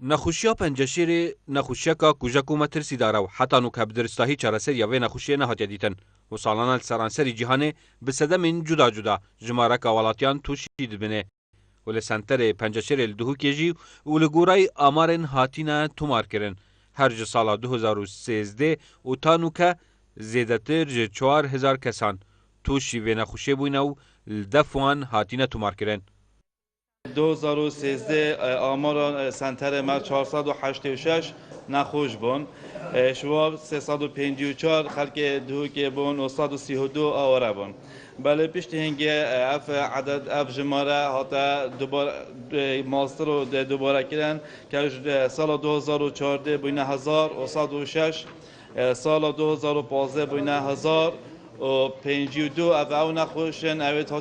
نخوشیا پنجشیر نخوشیا که کجا مترسی داره و حتی نو که بدرستاهی چراسر یا وی نخوشیا نهات دیتن و سالانه سرانسری جهانه به صدم جدا جدا جماره که ولاتیان توشید بنه و لسنتر پنجشیر الدهو کیجی و لگورای آمارن هاتینا تومار کرن هر سال 2013 و تانو که زیدتر 4000 کسان توشی و نخوشی بوینه و لدفوان هاتینا تومار کرن. 2013 آمار سنتر ما 486 نخوش بون شواب 354 خلق دهو که بون و 132 آوره بون بله پیشت هنگه اف عدد اف جماره حتی دوباره ماستر رو دوباره کردن که سال 2014 بوینه 1106 سال 2015 بوینه 1052 او نخوشن اوید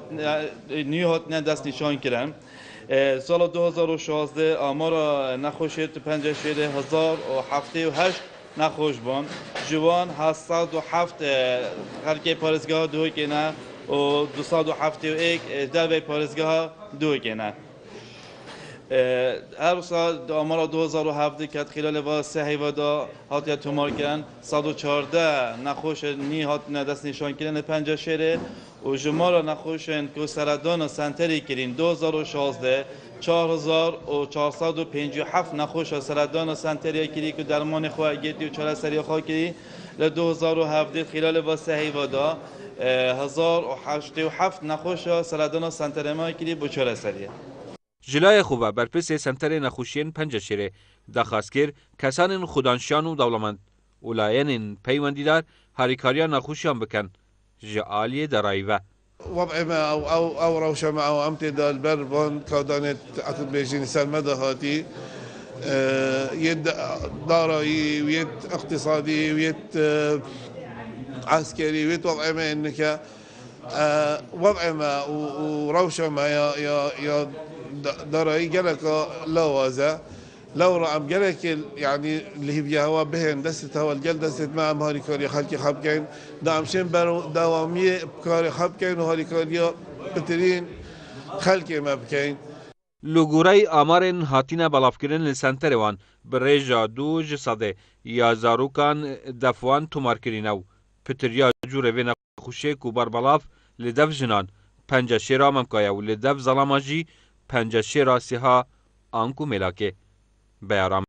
نیو هاتنه دست نشان کردن سال 2016 آمار نخوشی تو پنجشیر 1078 نخوش بان جوان 707 خلق پارزگاه دو کنه و 271 در پارزگاه دو کنه هر سال آمار 2017 که خلال واسه هیوادا هاتیا تومار کردن 114 نخوش نی هات دست نشان کردن پنجشیر و جمارا نخوشن که سردان سنتری کردین 2016 4457 نخوش سردان سنتری کردی که درمان خواه گیتی و چرا سری خواه کردی ل 2017 خلال واسه هیوادا 1087 نخوش سردان سنتری ما کردی با چرا سریه جلای خوبه برپس سنتر نخوشین پنجشیره دخواست کرد کسان خودانشان و دولمند اولاین پیوندیدار هریکاریا نخوشیان بکن جعالی درایوه وضع ما او روشه ما او امتداد بربون كودانت عتد بيجين سلمدة هاتي يد دارایی ويد اقتصادي ويد عسكري ويد وضع ما انك وضع ما وروشه ما يا دارایی جلك لوازه لو رأم جلك يعني اللي هي بيها بهن دست هوا الجل دست مع هاري كاريا خلقي خبكين دام شين برو دوامية بكاري خبكين وهاري كاريا بترين خلقي ما بكين لوگورای آمارن هاتینا بلافکرین لسنتر وان برێژا 2 سەدە یازاروکان دەفوان تومارکرینەو پتریا جوورە وێ نەخوشێک و بەربەڵاف لە دەف ژنان پەنجە شێرا مەمکایە و لە دەف زەڵامەژی پەنجە شێرا سێها ئانک و مێلاکێ بەیارام